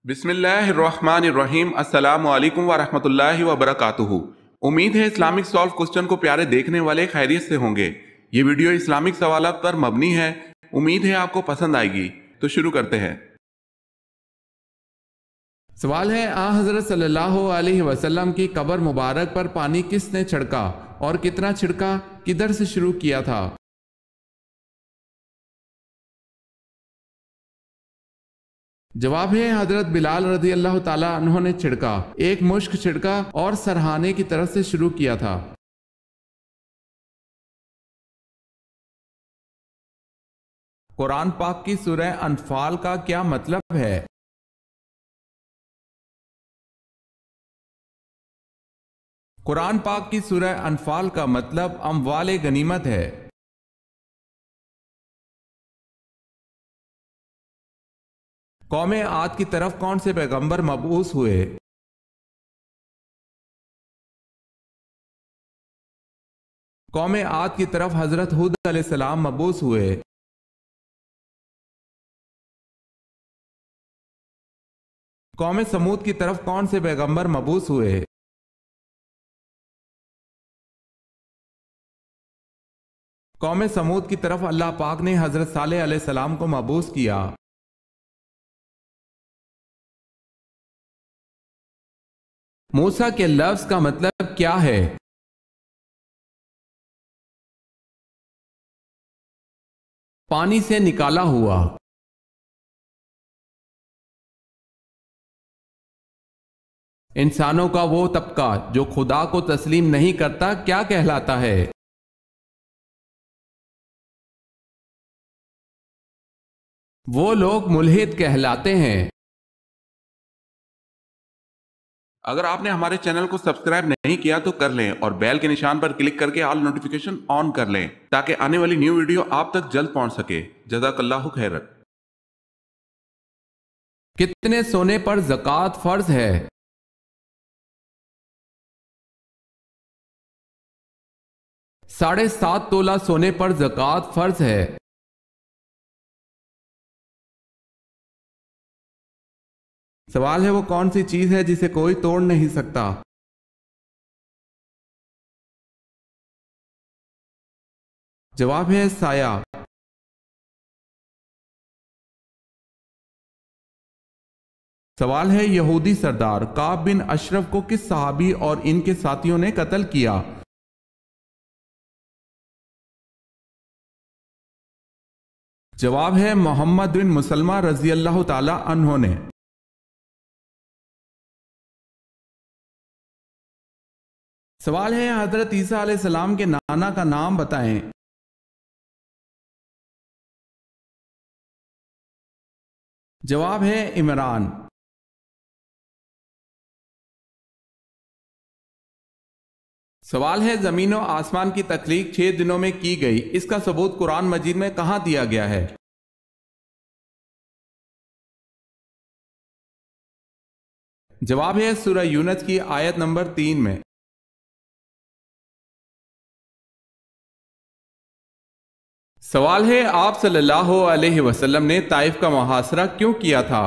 بسم اللہ الرحمن الرحیم۔ السلام علیکم ورحمۃ اللہ وبرکاتہ۔ امید ہے اسلامک سالو کوسچن کو پیارے دیکھنے والے خیریت سے ہوں گے۔ یہ ویڈیو اسلامک سوالات پر مبنی ہے، امید ہے آپ کو پسند آئے گی۔ تو شروع کرتے ہیں۔ سوال ہے، حضرت صلی اللہ علیہ وسلم کی قبر مبارک پر پانی کس نے چھڑکا اور کتنا چھڑکا، کدھر سے شروع کیا تھا؟ جواب ہے حضرت بلال رضی اللہ تعالیٰ عنہ نے چھڑکا، ایک مشک چھڑکا اور سرہانے کی طرف سے شروع کیا تھا۔ قرآن پاک کی سورہ انفال کا کیا مطلب ہے؟ قرآن پاک کی سورہ انفال کا مطلب اموال غنیمت ہے۔ قوم عاد کی طرف کون سے پیغمبر مبعوث ہوئے؟ قوم عاد کی طرف حضرت ہود علیہ السلام مبعوث ہوئے۔ قوم سمود کی طرف کون سے پیغمبر مبعوث ہوئے؟ قوم سمود کی طرف اللہ پاک نے حضرت صالح علیہ السلام کو مبعوث کیا۔ موسیٰ کے لفظ کا مطلب کیا ہے؟ پانی سے نکالا ہوا۔ انسانوں کا وہ طبقہ جو خدا کو تسلیم نہیں کرتا کیا کہلاتا ہے؟ وہ لوگ ملحد کہلاتے ہیں۔ اگر آپ نے ہمارے چینل کو سبسکرائب نہیں کیا تو کر لیں اور بیل کے نشان پر کلک کر کے آل نوٹیفیکیشن آن کر لیں تاکہ آنے والی نیو ویڈیو آپ تک جلد پہنچ سکے۔ جزاک اللہ خیرت۔ کتنے سونے پر زکوٰۃ فرض ہے؟ 7.5 تولہ سونے پر زکوٰۃ فرض ہے۔ سوال ہے، وہ کون سی چیز ہے جسے کوئی توڑ نہیں سکتا؟ جواب ہے سایہ۔ سوال ہے، یہودی سردار کعب بن اشرف کو کس صحابی اور ان کے ساتھیوں نے قتل کیا؟ جواب ہے محمد بن مسلمہ رضی اللہ تعالی عنہ نے۔ سوال ہے، حضرت عیسیٰ علیہ السلام کے نانا کا نام بتائیں۔ جواب ہے عمران۔ سوال ہے، زمین و آسمان کی تخلیق 6 دنوں میں کی گئی، اس کا ثبوت قرآن مجید میں کہاں دیا گیا ہے؟ جواب ہے سورہ یونس کی آیت نمبر 3 میں۔ سوال ہے، آپ صلی اللہ علیہ وسلم نے طائف کا محاصرہ کیوں کیا تھا؟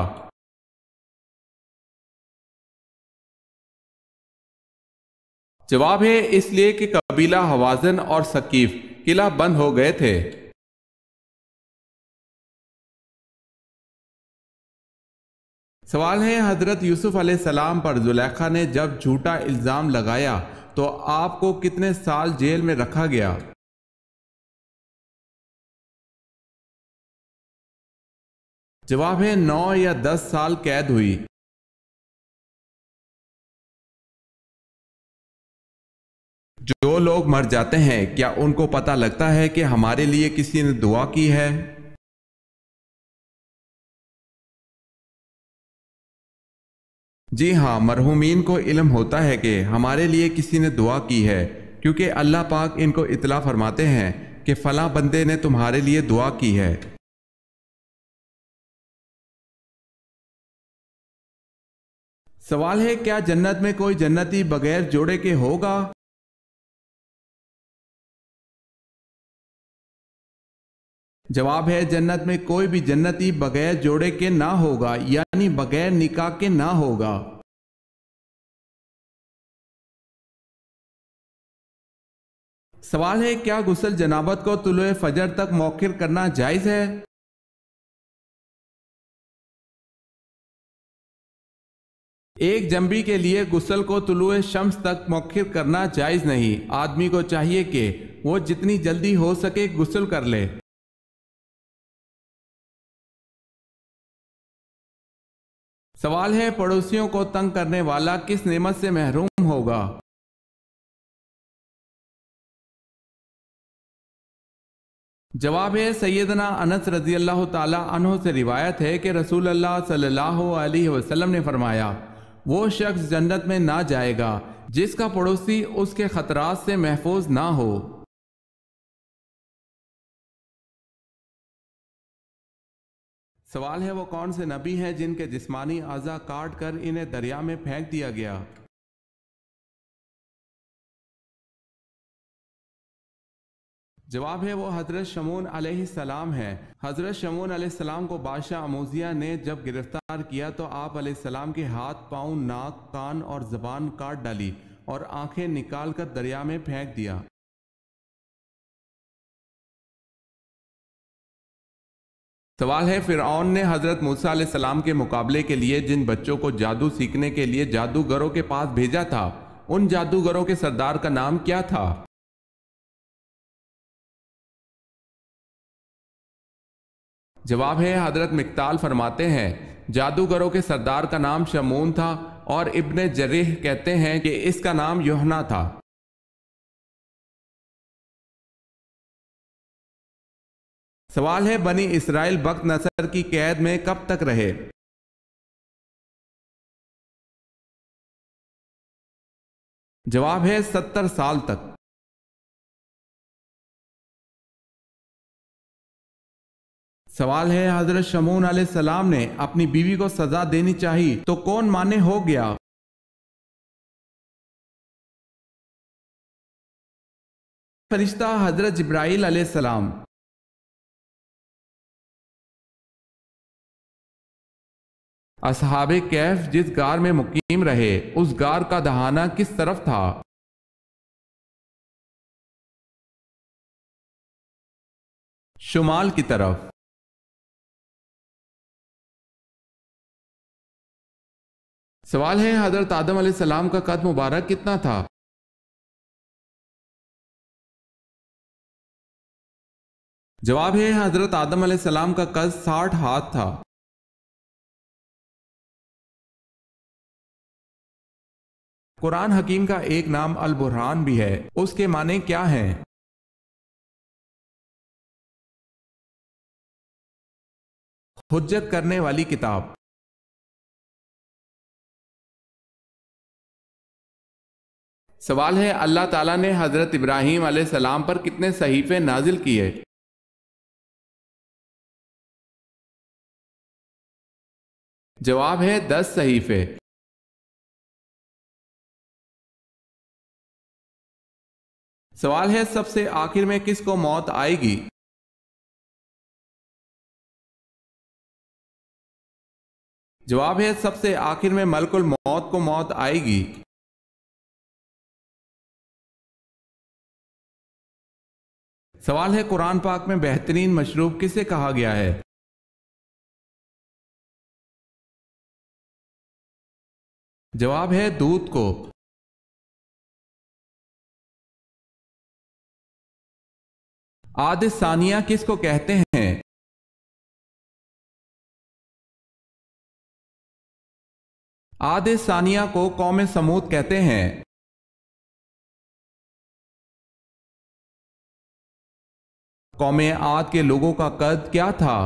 جواب ہے اس لیے کہ قبیلہ حوازن اور ثقیف قلعہ بند ہو گئے تھے۔ سوال ہے، حضرت یوسف علیہ السلام پر زلیخا نے جب جھوٹا الزام لگایا تو آپ کو کتنے سال جیل میں رکھا گیا؟ جواب ہے 9 یا 10 سال قید ہوئی۔ جو لوگ مر جاتے ہیں کیا ان کو پتہ لگتا ہے کہ ہمارے لیے کسی نے دعا کی ہے؟ جی ہاں، مرحومین کو علم ہوتا ہے کہ ہمارے لیے کسی نے دعا کی ہے، کیونکہ اللہ پاک ان کو اطلاع فرماتے ہیں کہ فلاں بندے نے تمہارے لیے دعا کی ہے۔ سوال ہے، کیا جنت میں کوئی جنتی بغیر جوڑے کے ہوگا؟ جواب ہے جنت میں کوئی بھی جنتی بغیر جوڑے کے نہ ہوگا، یعنی بغیر نکاح کے نہ ہوگا۔ سوال ہے کیا غسل جنابت کو طلوع فجر تک مؤخر کرنا جائز ہے؟ ایک جنبی کے لیے غسل کو طلوع شمس تک مؤخر کرنا جائز نہیں۔ آدمی کو چاہیے کہ وہ جتنی جلدی ہو سکے غسل کر لے۔ سوال ہے پڑوسیوں کو تنگ کرنے والا کس نعمت سے محروم ہوگا؟ جواب ہے سیدنا انس رضی اللہ تعالی عنہ سے روایت ہے کہ رسول اللہ صلی اللہ علیہ وسلم نے فرمایا، وہ شخص جنت میں نہ جائے گا جس کا پڑوسی اس کے خطرات سے محفوظ نہ ہو۔ سوال ہے وہ کون سے نبی ہیں جن کے جسمانی اعضاء کاٹ کر انہیں دریا میں پھینک دیا گیا؟ جواب ہے وہ حضرت شمعون علیہ السلام ہے۔ حضرت شمعون علیہ السلام کو بادشاہ اموزیہ نے جب گرفتار کیا تو آپ علیہ السلام کے ہاتھ، پاؤں، ناک، کان اور زبان کاٹ ڈالی اور آنکھیں نکال کر دریا میں پھینک دیا۔ سوال ہے فرعون نے حضرت موسیٰ علیہ السلام کے مقابلے کے لیے جن بچوں کو جادو سیکھنے کے لیے جادوگروں کے پاس بھیجا تھا، ان جادوگروں کے سردار کا نام کیا تھا؟ جواب ہے حضرت مقدال فرماتے ہیں جادوگروں کے سردار کا نام شمعون تھا، اور ابن جریح کہتے ہیں کہ اس کا نام یوحنا تھا۔ سوال ہے بنی اسرائیل بخت نصر کی قید میں کب تک رہے؟ جواب ہے 70 سال تک۔ سوال ہے حضرت شمعون علیہ السلام نے اپنی بیوی کو سزا دینی چاہی تو کون مانے ہو گیا؟ فرشتہ حضرت جبرائیل علیہ السلام۔ اصحاب کہف جس غار میں مقیم رہے اس غار کا دہانہ کس طرف تھا؟ شمال کی طرف۔ سوال ہے حضرت آدم علیہ السلام کا قد مبارک کتنا تھا؟ جواب ہے حضرت آدم علیہ السلام کا قد 60 ہاتھ تھا۔ قرآن حکیم کا ایک نام البرہان بھی ہے، اس کے معنی کیا ہیں؟ حجت کرنے والی کتاب۔ سوال ہے اللہ تعالیٰ نے حضرت ابراہیم علیہ السلام پر کتنے صحیفے نازل کیے؟ جواب ہے 10 صحیفے۔ سوال ہے سب سے آخر میں کس کو موت آئے گی؟ جواب ہے سب سے آخر میں ملک الموت کو موت آئے گی۔ سوال ہے قرآن پاک میں بہترین مشروب کسے کہا گیا ہے؟ جواب ہے دودھ کو۔ عاد ثانیہ کس کو کہتے ہیں؟ عاد ثانیہ کو قوم سمود کہتے ہیں۔ قوم عاد کے لوگوں کا قد کیا تھا؟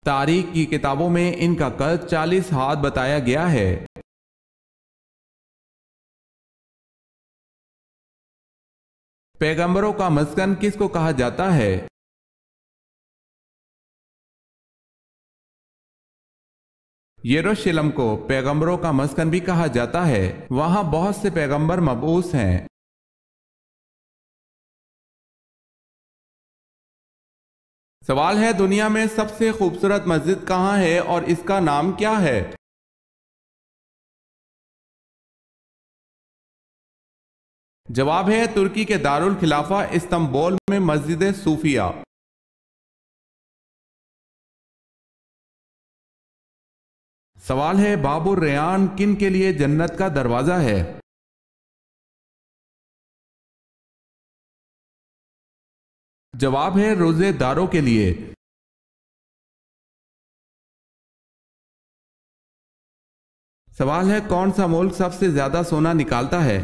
تاریخ کی کتابوں میں ان کا قد 40 ہاتھ بتایا گیا ہے۔ پیغمبروں کا مسکن کس کو کہا جاتا ہے؟ یروشلم کو پیغمبروں کا مسکن بھی کہا جاتا ہے، وہاں بہت سے پیغمبر مبعوث ہیں۔ سوال ہے دنیا میں سب سے خوبصورت مسجد کہاں ہے اور اس کا نام کیا ہے؟ جواب ہے ترکی کے دارالخلافہ استنبول میں مسجد صوفیہ۔ سوال ہے باب الریان کن کے لیے جنت کا دروازہ ہے؟ جواب ہے روزے داروں کے لیے۔ سوال ہے کون سا ملک سب سے زیادہ سونا نکالتا ہے؟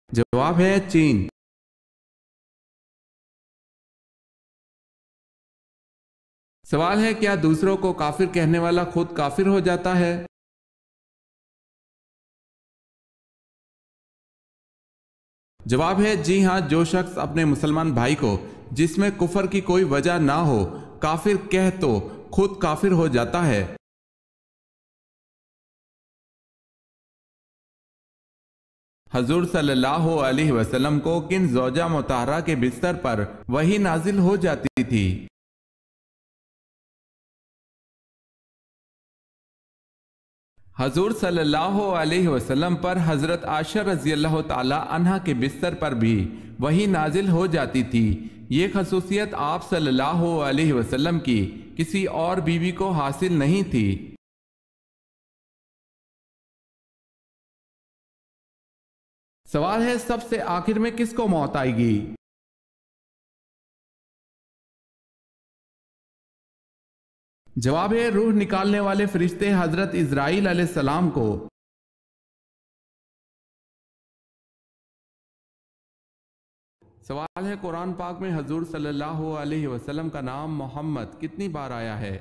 جواب ہے چین۔ سوال ہے کیا دوسروں کو کافر کہنے والا خود کافر ہو جاتا ہے؟ جواب ہے جی ہاں، جو شخص اپنے مسلمان بھائی کو جس میں کفر کی کوئی وجہ نہ ہو کافر کہہ تو خود کافر ہو جاتا ہے۔ حضور صلی اللہ علیہ وسلم کو کن زوجہ مطہرہ کے بستر پر وحی نازل ہو جاتی تھی؟ حضور صلی اللہ علیہ وسلم پر حضرت عائشہ رضی اللہ تعالی عنہ کے بستر پر بھی وحی نازل ہو جاتی تھی۔ یہ خصوصیت آپ صلی اللہ علیہ وسلم کی کسی اور بیوی کو حاصل نہیں تھی۔ سوال ہے سب سے آخر میں کس کو موت آئے گی؟ جواب ہے روح نکالنے والے فرشتے حضرت اسرائیل علیہ السلام کو۔ سوال ہے قرآن پاک میں حضور صلی اللہ علیہ وسلم کا نام محمد کتنی بار آیا ہے؟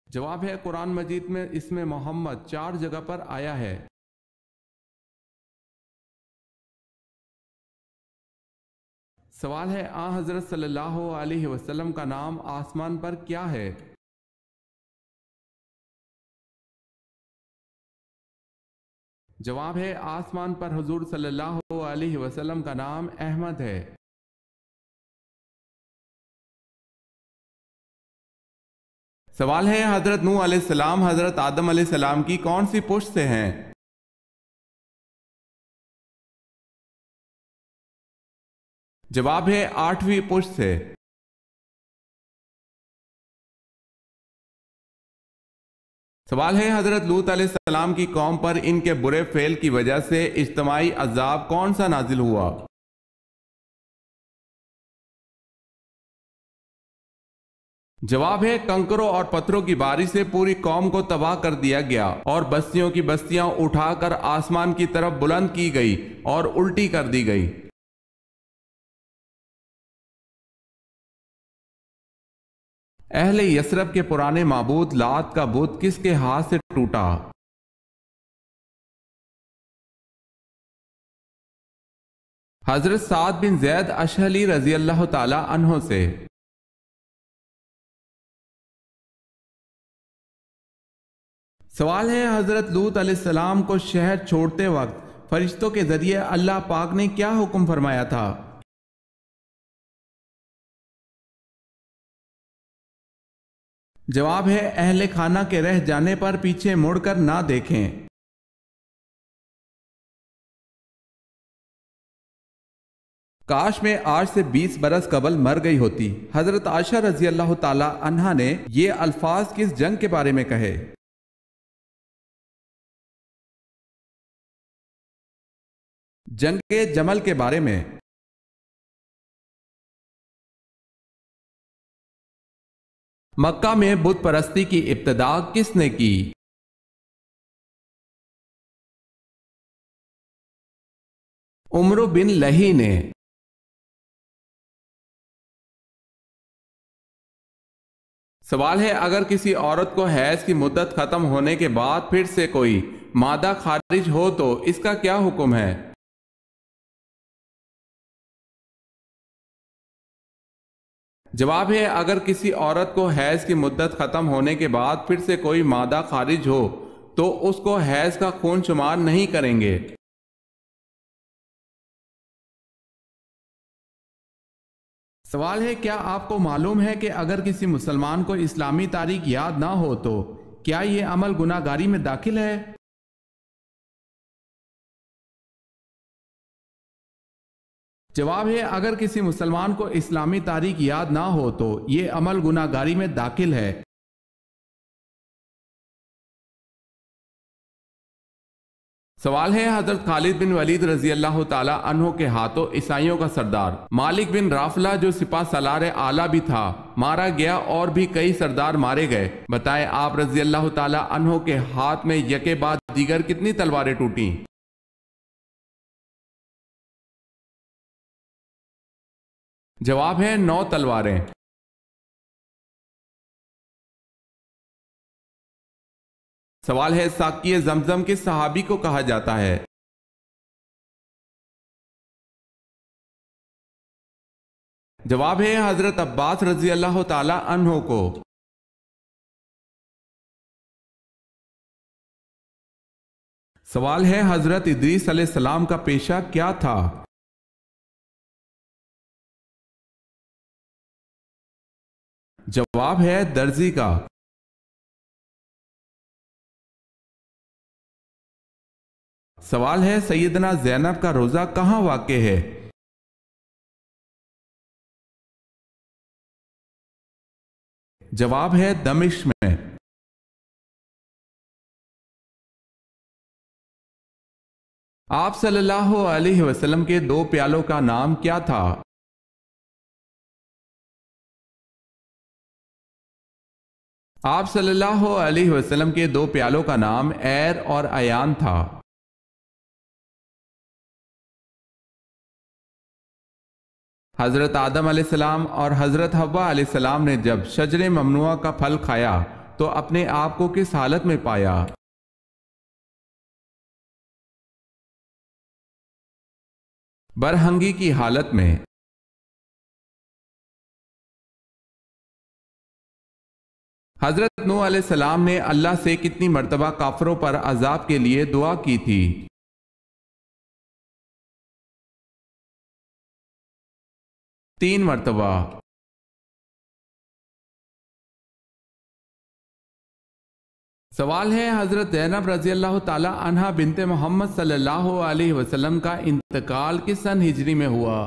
جواب ہے قرآن مجید میں اس میں محمد 4 جگہ پر آیا ہے۔ سوال ہے حضرت صلی اللہ علیہ وسلم کا نام آسمان پر کیا ہے؟ جواب ہے آسمان پر حضور صلی اللہ علیہ وسلم کا نام احمد ہے۔ سوال ہے حضرت نوح علیہ السلام حضرت آدم علیہ السلام کی کون سی پشت سے ہیں؟ جواب ہے 8ویں پشت سے۔ سوال ہے حضرت لوط علیہ السلام کی قوم پر ان کے برے فعل کی وجہ سے اجتماعی عذاب کون سا نازل ہوا؟ جواب ہے کنکروں اور پتھروں کی بارش سے پوری قوم کو تباہ کر دیا گیا اور بستیوں کی بستیاں اٹھا کر آسمان کی طرف بلند کی گئی اور الٹی کر دی گئی۔ اہل یثرب کے پرانے معبود لات کا بت کس کے ہاتھ سے ٹوٹا؟ حضرت سعد بن زید اشہلی رضی اللہ تعالی عنہ سے۔ سوال ہے حضرت لوط علیہ السلام کو شہر چھوڑتے وقت فرشتوں کے ذریعے اللہ پاک نے کیا حکم فرمایا تھا؟ جواب ہے اہل خانہ کے رہ جانے پر پیچھے مڑ کر نہ دیکھیں۔ کاش میں آج سے 20 برس قبل مر گئی ہوتی۔ حضرت عائشہ رضی اللہ تعالی عنہا نے یہ الفاظ کس جنگ کے بارے میں کہے؟ جنگ جمل کے بارے میں۔ مکہ میں بت پرستی کی ابتدا کس نے کی؟ عمر بن لہی نے۔ سوال ہے اگر کسی عورت کو حیض کی مدت ختم ہونے کے بعد پھر سے کوئی مادہ خارج ہو تو اس کا کیا حکم ہے؟ جواب ہے اگر کسی عورت کو حیض کی مدت ختم ہونے کے بعد پھر سے کوئی مادہ خارج ہو تو اس کو حیض کا خون شمار نہیں کریں گے۔ سوال ہے، کیا آپ کو معلوم ہے کہ اگر کسی مسلمان کو اسلامی تاریخ یاد نہ ہو تو کیا یہ عمل گناہ گاری میں داخل ہے؟ جواب ہے، اگر کسی مسلمان کو اسلامی تاریخ یاد نہ ہو تو یہ عمل گناہ گاری میں داخل ہے۔ سوال ہے، حضرت خالد بن ولید رضی اللہ تعالی عنہ کے ہاتھوں عیسائیوں کا سردار مالک بن رافلہ جو سپہ سالار اعلیٰ بھی تھا مارا گیا اور بھی کئی سردار مارے گئے، بتائیں آپ رضی اللہ تعالی عنہ کے ہاتھ میں یکے بعد دیگر کتنی تلواریں ٹوٹیں؟ جواب ہے 9 تلواریں۔ سوال ہے، ساقی زمزم کس صحابی کو کہا جاتا ہے؟ جواب ہے حضرت عباس رضی اللہ تعالی عنہ کو۔ سوال ہے، حضرت ادریس علیہ السلام کا پیشہ کیا تھا؟ جواب ہے درزی کا۔ سوال ہے، سیدنا زینب کا روضہ کہاں واقع ہے؟ جواب ہے دمشق میں۔ آپ صلی اللہ علیہ وسلم کے 2 پیالوں کا نام کیا تھا؟ آپ صلی اللہ علیہ وسلم کے 2 پیالوں کا نام ایر اور ایان تھا۔ حضرت آدم علیہ السلام اور حضرت حوا علیہ السلام نے جب شجر ممنوعہ کا پھل کھایا تو اپنے آپ کو کس حالت میں پایا؟ برہنگی کی حالت میں۔ حضرت نوح علیہ السلام نے اللہ سے کتنی مرتبہ کافروں پر عذاب کے لیے دعا کی تھی؟ 3 مرتبہ۔ سوال ہے، حضرت زینب رضی اللہ تعالی عنہا بنت محمد صلی اللہ علیہ وسلم کا انتقال کس سن ہجری میں ہوا؟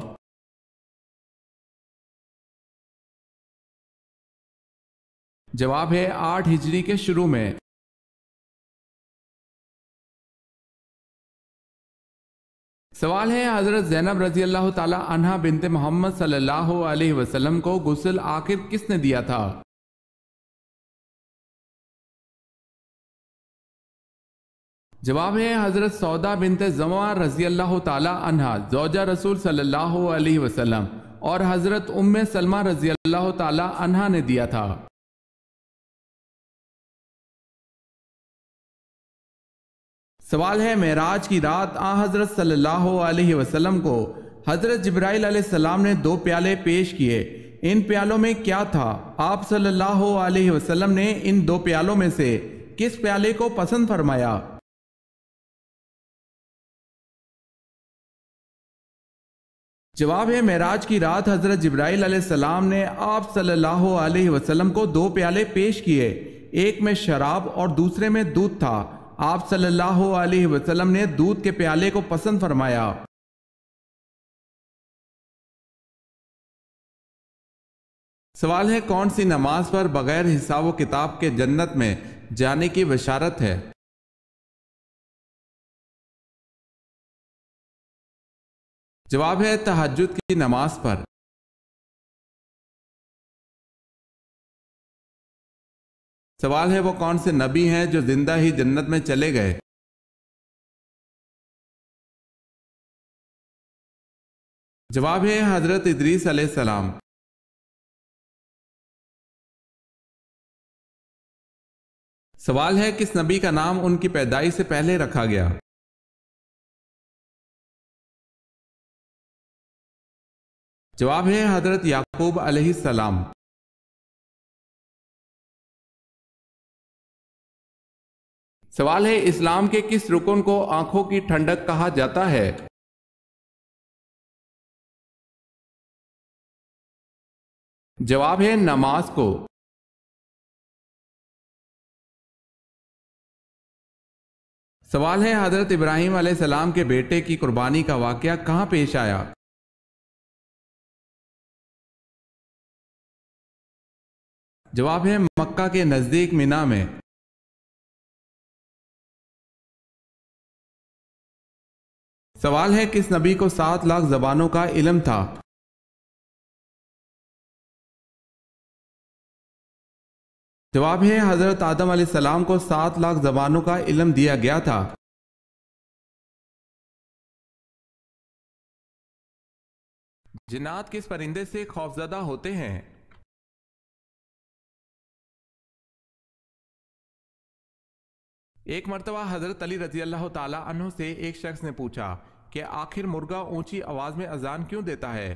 جواب ہے 8 ہجری کے شروع میں۔ سوال ہے، حضرت زینب رضی اللہ تعالی عنہا بنت محمد صلی اللہ علیہ وسلم کو غسل آخر کس نے دیا تھا؟ جواب ہے حضرت سودا بنت زمعہ رضی اللہ تعالی عنہا زوجہ رسول صلی اللہ علیہ وسلم اور حضرت ام سلمہ رضی اللہ تعالی عنہا نے دیا تھا۔ سوال ہے، معراج کی رات آن حضرت صلی اللہ علیہ وسلم کو حضرت جبرائیل علیہ السلام نے 2 پیالے پیش کیے، ان پیالوں میں کیا تھا؟ آپ صلی اللہ علیہ وسلم نے ان 2 پیالوں میں سے کس پیالے کو پسند فرمایا؟ جواب ہے، معراج کی رات حضرت جبرائیل علیہ السلام نے آپ صلی اللہ علیہ وسلم کو 2 پیالے پیش کیے، ایک میں شراب اور دوسرے میں دودھ تھا، آپ صلی اللہ علیہ وسلم نے دودھ کے پیالے کو پسند فرمایا۔ سوال ہے، کون سی نماز پر بغیر حساب و کتاب کے جنت میں جانے کی بشارت ہے؟ جواب ہے تہجد کی نماز پر۔ سوال ہے، وہ کون سے نبی ہیں جو زندہ ہی جنت میں چلے گئے؟ جواب ہے حضرت ادریس علیہ السلام۔ سوال ہے، کس نبی کا نام ان کی پیدائش سے پہلے رکھا گیا؟ جواب ہے حضرت یعقوب علیہ السلام۔ سوال ہے اسلام کے کس رکن کو آنکھوں کی ٹھنڈک کہا جاتا ہے؟ جواب ہے نماز کو۔ سوال ہے حضرت ابراہیم علیہ السلام کے بیٹے کی قربانی کا واقعہ کہاں پیش آیا؟ جواب ہے مکہ کے نزدیک مینا میں۔ سوال ہے کس نبی کو 7 لاکھ زبانوں کا علم تھا؟ جواب ہے حضرت آدم علیہ السلام کو 7 لاکھ زبانوں کا علم دیا گیا تھا۔ جنات کس پرندے سے خوفزدہ ہوتے ہیں؟ ایک مرتبہ حضرت علی رضی اللہ تعالی عنہ سے ایک شخص نے پوچھا کہ آخر مرغا اونچی آواز میں اذان کیوں دیتا ہے؟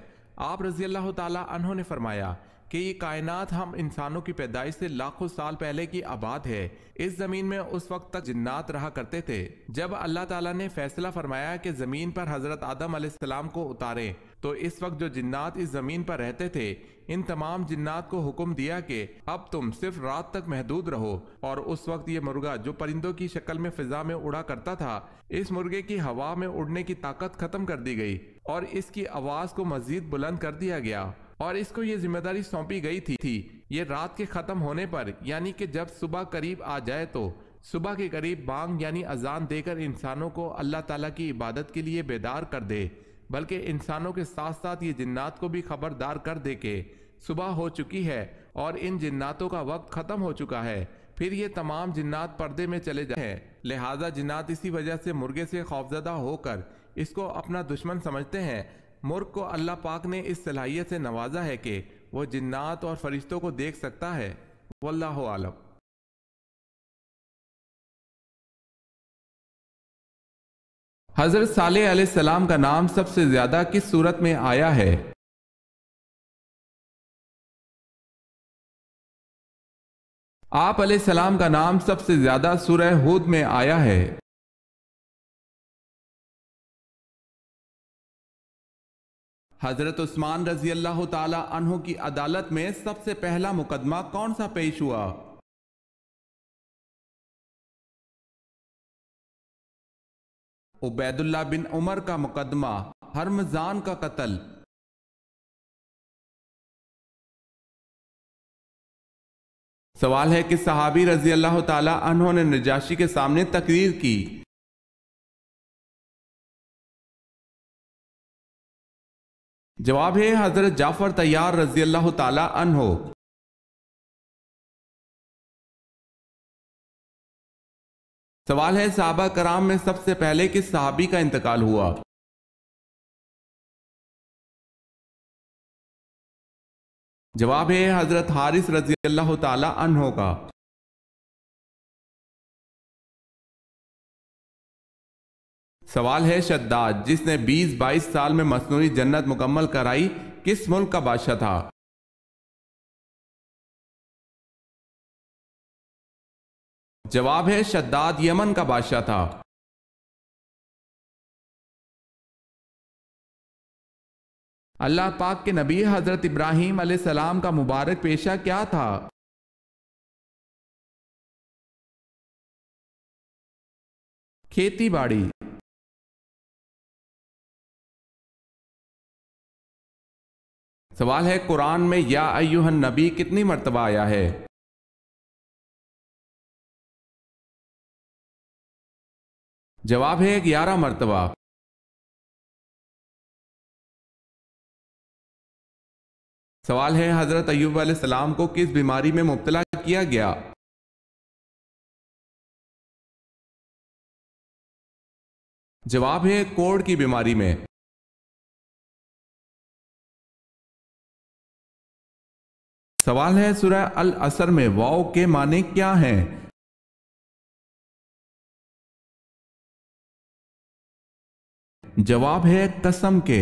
آپ رضی اللہ تعالی عنہ نے فرمایا کہ یہ کائنات ہم انسانوں کی پیدائش سے لاکھوں سال پہلے کی آباد ہے۔ اس زمین میں اس وقت تک جنات رہا کرتے تھے۔ جب اللہ تعالیٰ نے فیصلہ فرمایا کہ زمین پر حضرت آدم علیہ السلام کو اتاریں تو اس وقت جو جنات اس زمین پر رہتے تھے ان تمام جنات کو حکم دیا کہ اب تم صرف رات تک محدود رہو، اور اس وقت یہ مرغا جو پرندوں کی شکل میں فضا میں اڑا کرتا تھا، اس مرغے کی ہوا میں اڑنے کی طاقت ختم کر دی گئی اور اس کی آواز کو مزید بلند کر دیا گیا، اور اس کو یہ ذمہ داری سونپی گئی تھی یہ رات کے ختم ہونے پر یعنی کہ جب صبح قریب آ جائے تو صبح کے قریب بانگ یعنی اذان دے کر انسانوں کو اللہ تعالیٰ کی عبادت کے لیے بیدار کر دے، بلکہ انسانوں کے ساتھ ساتھ یہ جنات کو بھی خبردار کر دے کہ صبح ہو چکی ہے اور ان جناتوں کا وقت ختم ہو چکا ہے۔ پھر یہ تمام جنات پردے میں چلے جائیں، لہٰذا جنات اسی وجہ سے مرغے سے خوفزدہ ہو کر اس کو اپنا دشمن سمجھتے ہیں۔ مرغ کو اللہ پاک نے اس صلاحیت سے نوازا ہے کہ وہ جنات اور فرشتوں کو دیکھ سکتا ہے۔ واللہ عالم۔ حضرت صالح علیہ السلام کا نام سب سے زیادہ کس سورت میں آیا ہے؟ آپ علیہ السلام کا نام سب سے زیادہ سورہ ہود میں آیا ہے۔ حضرت عثمان رضی اللہ تعالی عنہ کی عدالت میں سب سے پہلا مقدمہ کون سا پیش ہوا؟ عبید اللہ بن عمر کا مقدمہ، ہرمزان کا قتل۔ سوال ہے کہ صحابی رضی اللہ تعالی عنہ نے نجاشی کے سامنے تقریر کی؟ جواب ہے حضرت جعفر طیار رضی اللہ تعالی عنہ۔ سوال ہے صحابہ کرام میں سب سے پہلے کس صحابی کا انتقال ہوا؟ جواب ہے حضرت حارث رضی اللہ تعالی عنہ کا۔ سوال ہے شداد جس نے 20-22 سال میں مصنوعی جنت مکمل کرائی کس ملک کا بادشاہ تھا؟ جواب ہے شداد یمن کا بادشاہ تھا۔ اللہ پاک کے نبی حضرت ابراہیم علیہ السلام کا مبارک پیشہ کیا تھا؟ کھیتی باڑی۔ سوال ہے قرآن میں یا ایھا النبی کتنی مرتبہ آیا ہے؟ جواب ہے 11 مرتبہ۔ سوال ہے حضرت ایوب علیہ السلام کو کس بیماری میں مبتلا کیا گیا؟ جواب ہے کوڑ کی بیماری میں۔ سوال ہے سورہ العصر میں واو کے معنی کیا ہیں؟ جواب ہے قسم کے۔